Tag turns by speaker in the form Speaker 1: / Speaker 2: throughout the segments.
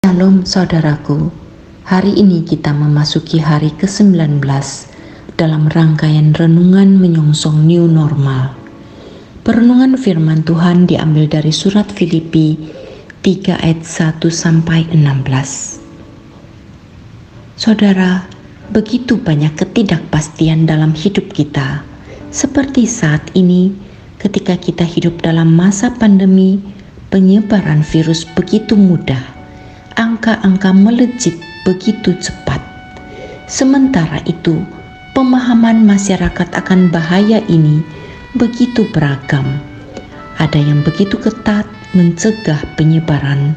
Speaker 1: Shalom saudaraku, hari ini kita memasuki hari ke-19 dalam rangkaian renungan menyongsong new normal. Perenungan firman Tuhan diambil dari surat Filipi 3 ayat 1-16. Saudara, begitu banyak ketidakpastian dalam hidup kita, seperti saat ini ketika kita hidup dalam masa pandemi, penyebaran virus begitu mudah. Angka-angka melejit begitu cepat. Sementara itu, pemahaman masyarakat akan bahaya ini begitu beragam. Ada yang begitu ketat mencegah penyebaran,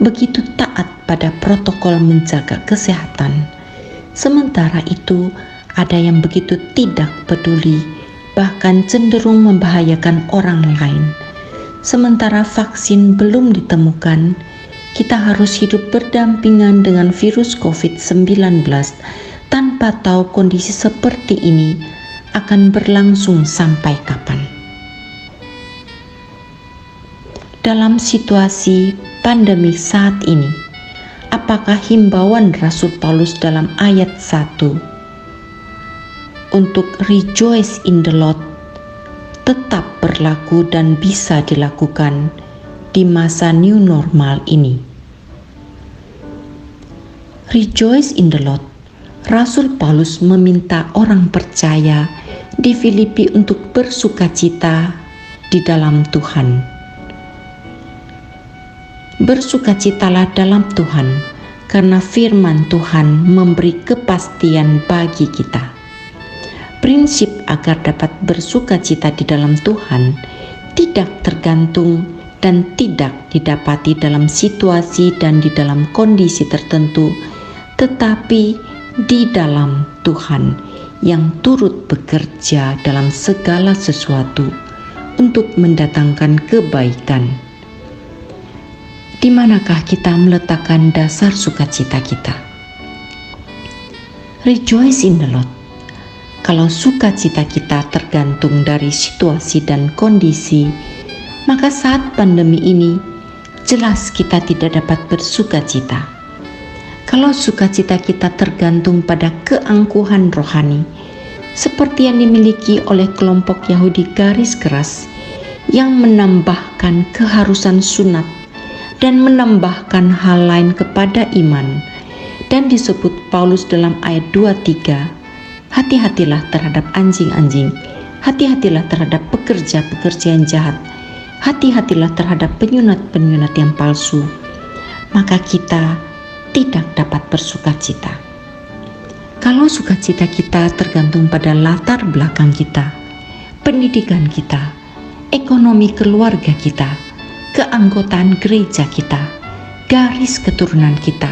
Speaker 1: begitu taat pada protokol menjaga kesehatan. Sementara itu, ada yang begitu tidak peduli, bahkan cenderung membahayakan orang lain. Sementara vaksin belum ditemukan, kita harus hidup berdampingan dengan virus COVID-19 tanpa tahu kondisi seperti ini akan berlangsung sampai kapan. Dalam situasi pandemi saat ini, apakah himbauan Rasul Paulus dalam ayat 1 untuk rejoice in the Lord tetap berlaku dan bisa dilakukan di masa new normal ini? Rejoice in the Lord. Rasul Paulus meminta orang percaya di Filipi untuk bersukacita di dalam Tuhan. Bersukacitalah dalam Tuhan, karena firman Tuhan memberi kepastian bagi kita. Prinsip agar dapat bersukacita di dalam Tuhan tidak tergantung dan tidak didapati dalam situasi dan di dalam kondisi tertentu, tetapi di dalam Tuhan yang turut bekerja dalam segala sesuatu untuk mendatangkan kebaikan. Di manakah kita meletakkan dasar sukacita kita? Rejoice in the Lord. Kalau sukacita kita tergantung dari situasi dan kondisi, maka saat pandemi ini jelas kita tidak dapat bersukacita. Kalau sukacita kita tergantung pada keangkuhan rohani, seperti yang dimiliki oleh kelompok Yahudi garis keras yang menambahkan keharusan sunat dan menambahkan hal lain kepada iman, dan disebut Paulus dalam ayat 23, hati-hatilah terhadap anjing-anjing, hati-hatilah terhadap pekerja-pekerja yang jahat, hati-hatilah terhadap penyunat-penyunat yang palsu, maka kita tidak dapat bersukacita. Kalau sukacita kita tergantung pada latar belakang kita, pendidikan kita, ekonomi keluarga kita, keanggotaan gereja kita, garis keturunan kita,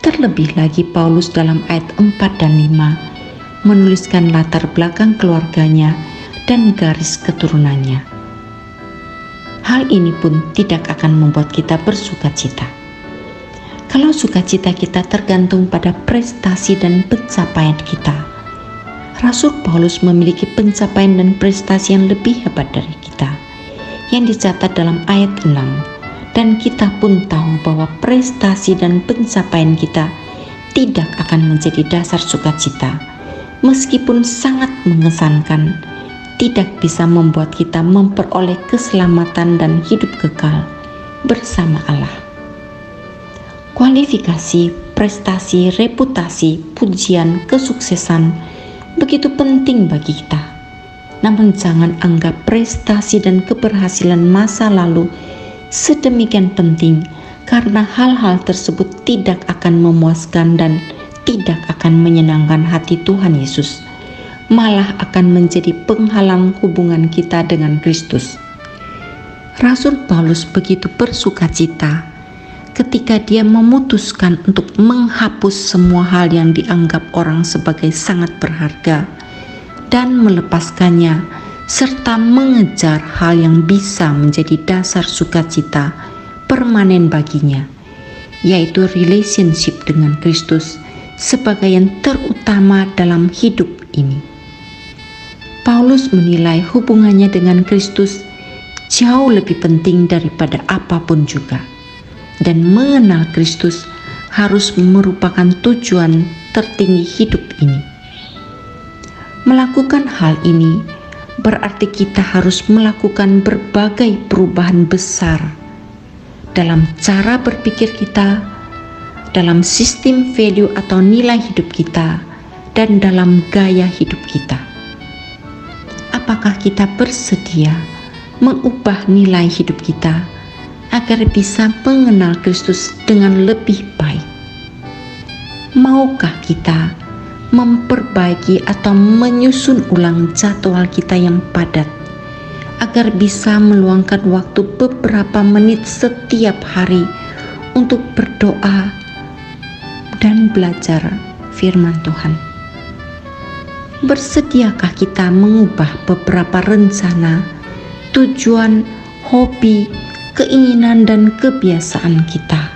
Speaker 1: terlebih lagi Paulus dalam ayat 4 dan 5 menuliskan latar belakang keluarganya dan garis keturunannya. Hal ini pun tidak akan membuat kita bersukacita. Kalau sukacita kita tergantung pada prestasi dan pencapaian kita, Rasul Paulus memiliki pencapaian dan prestasi yang lebih hebat dari kita, yang dicatat dalam ayat 6, dan kita pun tahu bahwa prestasi dan pencapaian kita tidak akan menjadi dasar sukacita, meskipun sangat mengesankan, tidak bisa membuat kita memperoleh keselamatan dan hidup kekal bersama Allah. Kualifikasi, prestasi, reputasi, pujian, kesuksesan begitu penting bagi kita. Namun jangan anggap prestasi dan keberhasilan masa lalu sedemikian penting, karena hal-hal tersebut tidak akan memuaskan dan tidak akan menyenangkan hati Tuhan Yesus, malah akan menjadi penghalang hubungan kita dengan Kristus. Rasul Paulus begitu bersukacita ketika dia memutuskan untuk menghapus semua hal yang dianggap orang sebagai sangat berharga dan melepaskannya, serta mengejar hal yang bisa menjadi dasar sukacita permanen baginya, yaitu relationship dengan Kristus sebagai yang terutama dalam hidup ini. Paulus menilai hubungannya dengan Kristus jauh lebih penting daripada apapun juga. dan mengenal Kristus harus merupakan tujuan tertinggi hidup ini. Melakukan hal ini berarti kita harus melakukan berbagai perubahan besar dalam cara berpikir kita, dalam sistem value atau nilai hidup kita, dan dalam gaya hidup kita. Apakah kita bersedia mengubah nilai hidup kita agar bisa mengenal Kristus dengan lebih baik? Maukah kita memperbaiki atau menyusun ulang jadwal kita yang padat agar bisa meluangkan waktu beberapa menit setiap hari untuk berdoa dan belajar firman Tuhan? Bersediakah kita mengubah beberapa rencana, tujuan, hobi, keinginan, dan kebiasaan kita?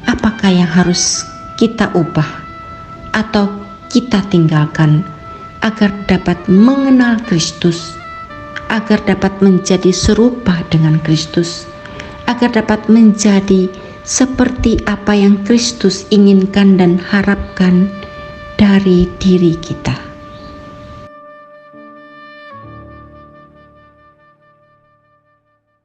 Speaker 1: Apakah yang harus kita ubah atau kita tinggalkan agar dapat mengenal Kristus, agar dapat menjadi serupa dengan Kristus, agar dapat menjadi seperti apa yang Kristus inginkan dan harapkan dari diri kita?